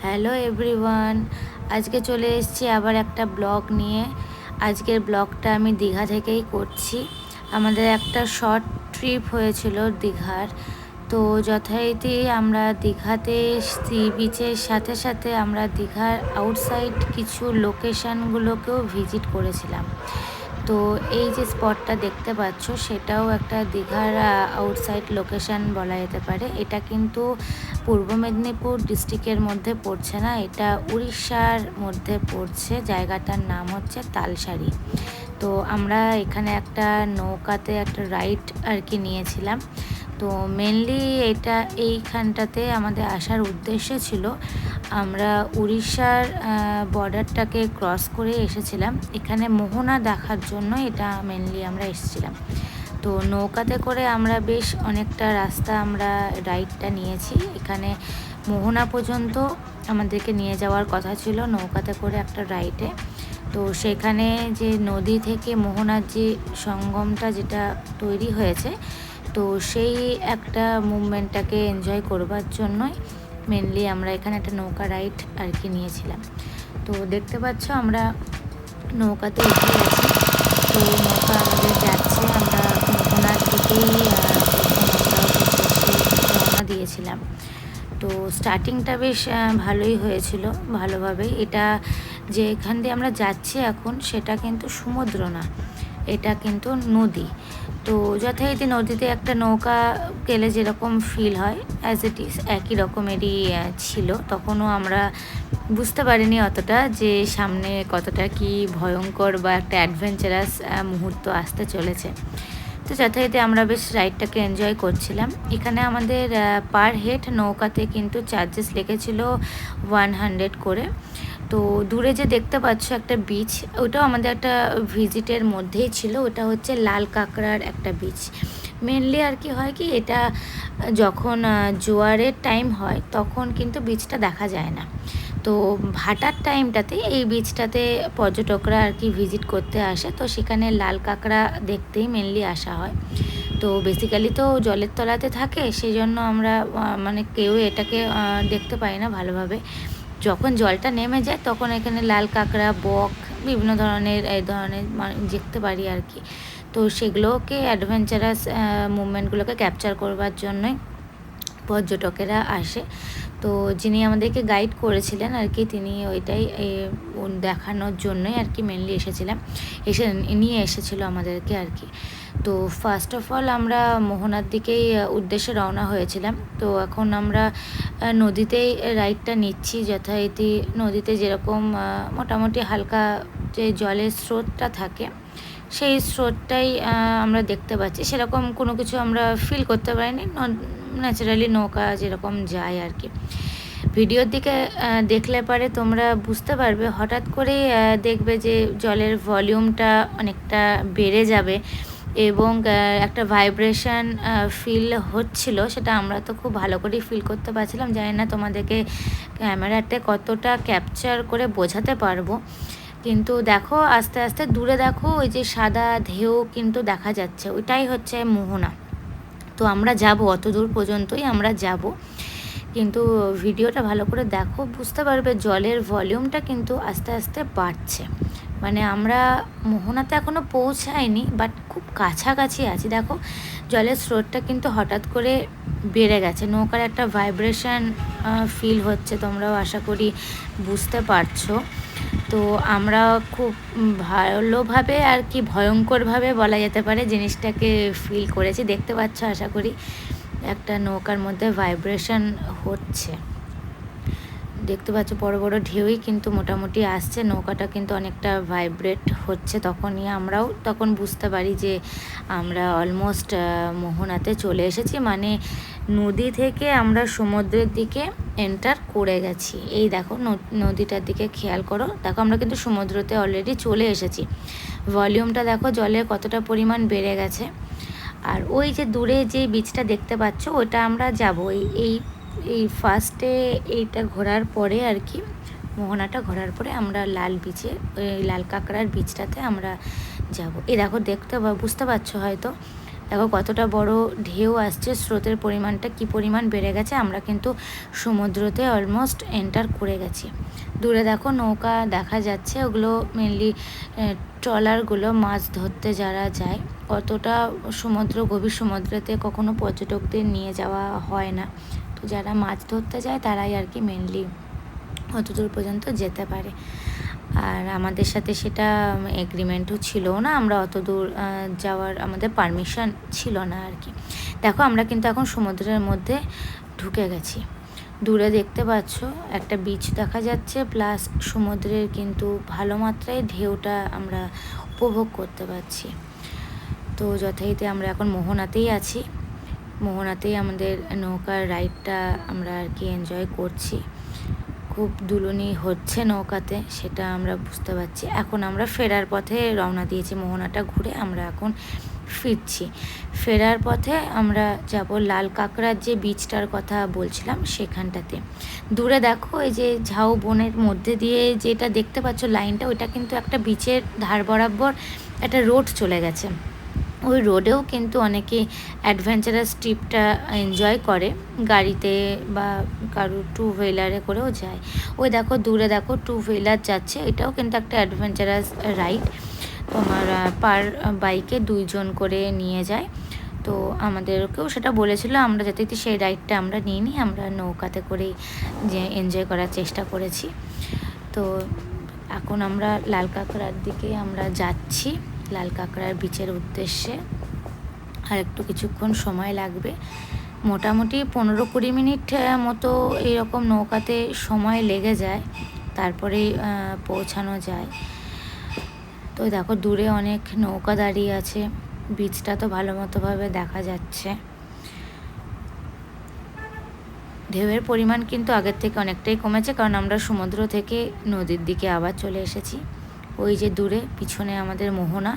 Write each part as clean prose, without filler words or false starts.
Hello everyone, আজকে চলে এসেছি আবার একটা ব্লগ নিয়ে। আজকের ব্লগটা আমি দীঘা থেকেই করছি। আমাদের একটা শর্ট ট্রিপ হয়েছিল দীঘার। তো যথারীতি আমরা দীঘাতে সি বিচের সাথে সাথে আমরা দীঘার আউটসাইড কিছু লোকেশানগুলোকেও ভিজিট করেছিলাম। তো এই যে স্পটটা দেখতে পাচ্ছ সেটাও একটা দীঘার আউটসাইড লোকেশান বলা যেতে পারে। এটা কিন্তু পূর্ব মেদিনীপুর ডিস্ট্রিক্টের মধ্যে পড়ছে না, এটা উড়িষ্যার মধ্যে পড়ছে। জায়গাটার নাম হচ্ছে তালসারি। তো আমরা এখানে একটা নৌকাতে একটা রাইড আর কি নিয়েছিলাম। তো মেনলি এইখানটাতে আমাদের আসার উদ্দেশ্য ছিল আমরা উড়িষ্যার বর্ডারটাকে ক্রস করে এসেছিলাম এখানে মোহনা দেখার জন্য। এটা মেনলি আমরা এসেছিলাম। তো নৌকাতে করে আমরা বেশ অনেকটা রাস্তা আমরা রাইডটা নিয়েছি। এখানে মোহনা পর্যন্ত আমাদেরকে নিয়ে যাওয়ার কথা ছিল নৌকাতে করে একটা রাইডে। তো সেখানে যে নদী থেকে মোহনার যে সঙ্গমটা যেটা তৈরি হয়েছে, তো সেই একটা মুভমেন্টটাকে এনজয় করবার জন্যই মেনলি আমরা এখানে একটা নৌকা রাইড আর কি নিয়েছিলাম। তো দেখতে পাচ্ছ আমরা নৌকাতে উঠে গেছি। তো নৌকা আমাদের যাচ্ছে, আমরা মোহনার দিকেই রওনা দিয়েছিলাম। তো স্টার্টিংটা বেশ ভালোই হয়েছিল, ভালোভাবেই। এটা যে এখান দিয়ে আমরা যাচ্ছি এখন সেটা কিন্তু সমুদ্র না, এটা কিন্তু নদী। তো যথারীতি নদীতে একটা নৌকা গেলে যেরকম ফিল হয় অ্যাজ ইট ইজ একই রকমেরই ছিল। তখনও আমরা বুঝতে পারিনি অতটা যে সামনে কতটা কি ভয়ঙ্কর বা একটা অ্যাডভেঞ্চারাস মুহূর্ত আসতে চলেছে। তো যথারীতি আমরা বেশ রাইডটাকে এনজয় করছিলাম। এখানে আমাদের পার হেড নৌকাতে কিন্তু চার্জেস লেগেছিল 100 করে। তো দূরে যে দেখতে পাচ্ছ একটা বিচ, ওটাও আমাদের একটা ভিজিটের মধ্যেই ছিল। ওটা হচ্ছে লাল কাঁকড়ার একটা বিচ। মেনলি আর কি হয় কি, এটা যখন জোয়ারের টাইম হয় তখন কিন্তু বিচটা দেখা যায় না। তো ভাটার টাইমটাতে এই বিচটাতে পর্যটকরা আর কি ভিজিট করতে আসে। তো সেখানে লাল কাঁকড়া দেখতেই মেনলি আসা হয়। তো বেসিক্যালি তো জলের তলাতে থাকে, সেই জন্য আমরা মানে কেউ এটাকে দেখতে পাই না ভালোভাবে। যখন জলটা নেমে যায় তখন এখানে লাল কাঁকড়া, বক, বিভিন্ন ধরনের এই ধরনের দেখতে পারি আর কি। তো সেগুলোকে অ্যাডভেঞ্চারাস মুভমেন্টগুলোকে ক্যাপচার করবার জন্যই পর্যটকেরা আসে। তো যিনি আমাদেরকে গাইড করেছিলেন আর কি, তিনি ওইটাই দেখানোর জন্যই আর কি মেনলি নিয়ে এসেছিলো আমাদেরকে আর কি। তো ফার্স্ট অফ অল আমরা মোহনার দিকেই উদ্দেশ্যে রওনা হয়েছিলাম। তো এখন আমরা নদীতেই রাইডটা নিচ্ছি। যথারীতি নদীতে যেরকম মোটামুটি হালকা যে জলের স্রোতটা থাকে, সেই স্রোতটাই আমরা দেখতে পাচ্ছি। সেরকম কোনো কিছু আমরা ফিল করতে পারিনি, ন্যাচারালি নৌকা যেরকম যায় আর কি। ভিডিওর দিকে দেখলে পারে তোমরা বুঝতে পারবে, হঠাৎ করে দেখবে যে জলের ভলিউমটা অনেকটা বেড়ে যাবে এবং একটা ভাইব্রেশন ফিল হচ্ছিল। সেটা আমরা তো খুব ভালো করেই ফিল করতে পারছিলাম। জানি না তোমাদেরকে ক্যামেরাতে কতটা ক্যাপচার করে বোঝাতে পারবো, কিন্তু দেখো আস্তে আস্তে দূরে দেখো ওই যে সাদা ঢেউ কিন্তু দেখা যাচ্ছে, ওইটাই হচ্ছে মোহনা। তো আমরা যাব, অত দূর পর্যন্তই আমরা যাব, কিন্তু ভিডিওটা ভালো করে দেখো বুঝতে পারবে জলের ভলিউমটা কিন্তু আস্তে আস্তে বাড়ছে। মানে আমরা মোহনাতে এখনও পৌঁছাইনি, বাট খুব কাছাকাছি আছি। দেখো জলের স্রোতটা কিন্তু হঠাৎ করে বেড়ে গেছে, নৌকার একটা ভাইব্রেশন ফিল হচ্ছে, তোমরাও আশা করি বুঝতে পারছো। তো আমরা খুব ভালোভাবে আর কি ভয়ঙ্করভাবে বলা যেতে পারে জিনিসটাকে ফিল করেছি। দেখতে পাচ্ছ আশা করি একটা নৌকার মধ্যে ভাইব্রেশন হচ্ছে, দেখতে পাচ্ছ বড় বড় ঢেউই কিন্তু মোটামুটি আসছে, নৌকাটা কিন্তু অনেকটা ভাইব্রেট হচ্ছে। তখনই আমরাও তখন বুঝতে পারি যে আমরা অলমোস্ট মোহনাতে চলে এসেছি, মানে নদী থেকে আমরা সমুদ্রের দিকে এন্টার করে গেছি। এই দেখো নদীটার দিকে খেয়াল করো, দেখো আমরা কিন্তু সমুদ্রতে অলরেডি চলে এসেছি। ভলিউমটা দেখো জলের কতটা পরিমাণ বেড়ে গেছে। আর ওই যে দূরে যে বিচটা দেখতে পাচ্ছ ওটা আমরা যাব এই ফার্স্টে এইটা ঘোরার পরে আর কি, মোহনাটা ঘোরার পরে আমরা লাল বিচে ওই লাল কাঁকড়ার বিচটাতে আমরা যাব। এই দেখো বুঝতে পারছো হয়তো দেখো কতটা বড় ঢেউ আসছে, স্রোতের পরিমাণটা কি পরিমাণ বেড়ে গেছে। আমরা কিন্তু সমুদ্রতে অলমোস্ট এন্টার করে গেছি। দূরে দেখো নৌকা দেখা যাচ্ছে, ওগুলো মেনলি ট্রলারগুলো মাছ ধরতে যারা যায়। অতটা গভীর সমুদ্রেতে কখনো পর্যটকদের নিয়ে যাওয়া হয় না, তো যারা মাছ ধরতে যায় তারাই আর কি মেনলি অতদূর পর্যন্ত যেতে পারে। আর আমাদের সাথে সেটা এগ্রিমেন্টও ছিল না, আমরা অত দূর যাওয়ার আমাদের পারমিশন ছিল না আর কি। দেখো আমরা কিন্তু এখন সমুদ্রের মধ্যে ঢুকে গেছি। দূরে দেখতে পাচ্ছ একটা বিচ দেখা যাচ্ছে, প্লাস সমুদ্রের কিন্তু ভালো মাত্রায় ঢেউটা আমরা উপভোগ করতে পারছি। তো যথারীতি আমরা এখন মোহনাতেই আছি। মোহনাতেই আমাদের নৌকার রাইডটা আমরা আর কি এনজয় করছি। খুব দুলুনি হচ্ছে নৌকাতে, সেটা আমরা বুঝতে পারছি। এখন আমরা ফেরার পথে রওনা দিয়েছি, মোহনাটা ঘুরে আমরা এখন ফিরছি। ফেরার পথে আমরা যাব লাল কাঁকড়ার যে বিচটার কথা বলছিলাম সেখানটাতে। দূরে দেখো এই যে ঝাউ বনের মধ্যে দিয়ে যেটা দেখতে পাচ্ছ লাইনটা, ওইটা কিন্তু একটা বিচের ধার বরাবর একটা রোড চলে গেছে। ওই রোডেও কিন্তু অনেকে অ্যাডভেঞ্চারাস ট্রিপটা এনজয় করে, গাড়িতে বা কারো টু হুইলারে করেও যায়। ওই দেখো দূরে দেখো টু হুইলার যাচ্ছে, এটাও কিন্তু একটা অ্যাডভেঞ্চারাস রাইড। তোমার পার বাইকে 2 জন করে নিয়ে যায়। তো আমাদেরকেও সেটা বলেছিল, আমরা যাতে সেই রাইডটা আমরা নিইনি, আমরা নৌকাতে করেই যে এনজয় করার চেষ্টা করেছি। তো এখন আমরা লাল কাঁকড়ার দিকে আমরা যাচ্ছি, লাল কাঁকড়ার বিচের উদ্দেশ্যে। আর একটু কিছুক্ষণ সময় লাগবে, মোটামুটি 15-20 মিনিট মতো এরকম নৌকাতে সময় লেগে যায়, তারপরে পৌঁছানো যায়। তো দেখো দূরে অনেক নৌকা দাঁড়িয়ে আছে, বিচটা তো ভালো মতোভাবে দেখা যাচ্ছে। ঢেউয়ের পরিমাণ কিন্তু আগের থেকে অনেকটাই কমেছে, কারণ আমরা সমুদ্র থেকে নদীর দিকে আবার চলে এসেছি। ওই যে দূরে পিছনে আমাদের মোহনা।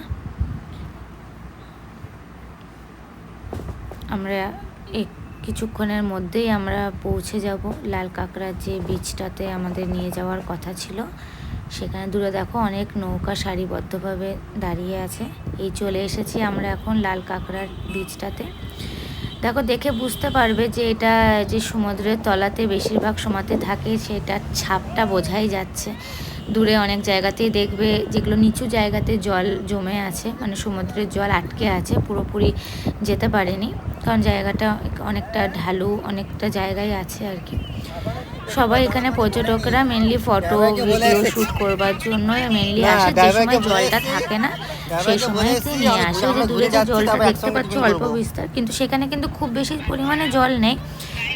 আমরা কিছুক্ষণের মধ্যেই আমরা পৌঁছে যাব লাল কাঁকড়ার যে বিচটাতে আমাদের নিয়ে যাওয়ার কথা ছিল সেখানে। দূরে দেখো অনেক নৌকা সারিবদ্ধভাবে দাঁড়িয়ে আছে। এই চলে এসেছি আমরা এখন লাল কাঁকড়ার বিচটাতে। দেখো দেখে বুঝতে পারবে যে এটা যে সমুদ্রের তলাতে বেশিরভাগ সময়তে থাকে, সেটার ছাপটা বোঝাই যাচ্ছে। দূরে অনেক জায়গাতেই দেখবে যেগুলো নিচু জায়গাতে জল জমে আছে, মানে সমুদ্রের জল আটকে আছে, পুরোপুরি যেতে পারেনি, কারণ জায়গাটা অনেকটা ঢালু, অনেকটা জায়গায় আছে আর কি। সবাই এখানে পর্যটকরা মেনলি ফটো ভিডিও শ্যুট করবার জন্য মেনলি আসে, যে সময় জলটা থাকে না সেই সময়তে নিয়ে আসে। ওই যে দূরে যে জলটা দেখতে পাচ্ছ অল্প বিস্তার, কিন্তু সেখানে কিন্তু খুব বেশি পরিমাণে জল নেই।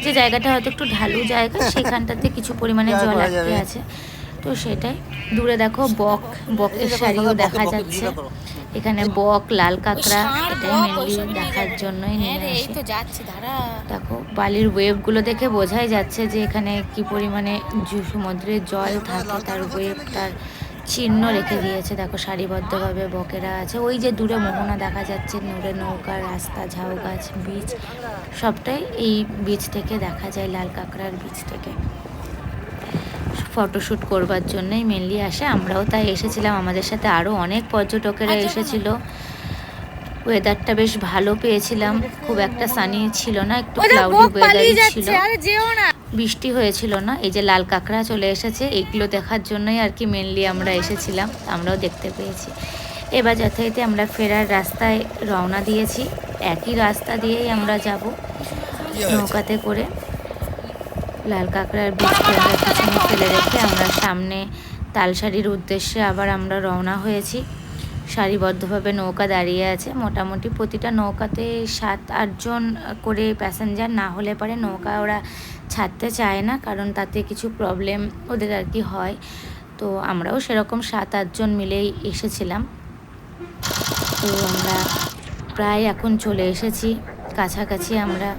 যে জায়গাটা হয়তো একটু ঢালু জায়গা, সেখানটাতে কিছু পরিমাণে জল আটকে আছে। তো সেটাই। দূরে দেখো বকের শাড়িও দেখা যাচ্ছে। এখানে বক, লাল কাঁকড়া, এটাই মেনলি দেখার জন্যই নিয়ে আসে। দেখো বালির ওয়েভগুলো দেখে বোঝাই যাচ্ছে যে এখানে কি পরিমাণে সমুদ্রের জল থাকে, তার ওয়েভটার চিহ্ন রেখে দিয়েছে। দেখো সারিবদ্ধভাবে বকেরা আছে। ওই যে দূরে মোহনা দেখা যাচ্ছে, দূরে নৌকা, রাস্তা, ঝাউ গাছ, বিচ, সবটাই এই বিচ থেকে দেখা যায়, লাল কাঁকড়ার বিচ থেকে। ফটোশ্যুট করবার জন্যই মেনলি আসে, আমরাও তাই এসেছিলাম। আমাদের সাথে আরও অনেক পর্যটকেরা এসেছিল। ওয়েদারটা বেশ ভালো পেয়েছিলাম, খুব একটা সানি ছিল না, একটু ক্লাউডি ওয়েদারই ছিল, বৃষ্টি হয়েছিল না। এই যে লাল কাঁকড়া চলে এসেছে, এইগুলো দেখার জন্যই আর কি মেনলি আমরা এসেছিলাম, আমরাও দেখতে পেয়েছি। এবার যথারীতি আমরা ফেরার রাস্তায় রওনা দিয়েছি, একই রাস্তা দিয়েই আমরা যাব নৌকাতে করে। লাল কাঁকড়ার বীজকে আমরা পিছনে ফেলে রেখে আমরা সামনে তালসারির উদ্দেশ্যে আবার আমরা রওনা হয়েছি। সারিবদ্ধভাবে নৌকা দাঁড়িয়ে আছে, মোটামুটি প্রতিটা নৌকাতে 7-8 জন করে প্যাসেঞ্জার না হলে পরে নৌকা ওরা ছাড়তে চায় না, কারণ তাতে কিছু প্রবলেম ওদের আর কি হয়। তো আমরাও সেরকম 7-8 জন মিলেই এসেছিলাম। তো আমরা প্রায় এখন চলে এসেছি কাছাকাছি, আমরা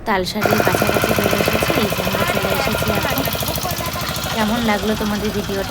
তালসারির কাছাকাছি চলে এসেছি। এই যে আমরা চলে এসেছি এখন। কেমন লাগলো তোমাদের ভিডিওটা?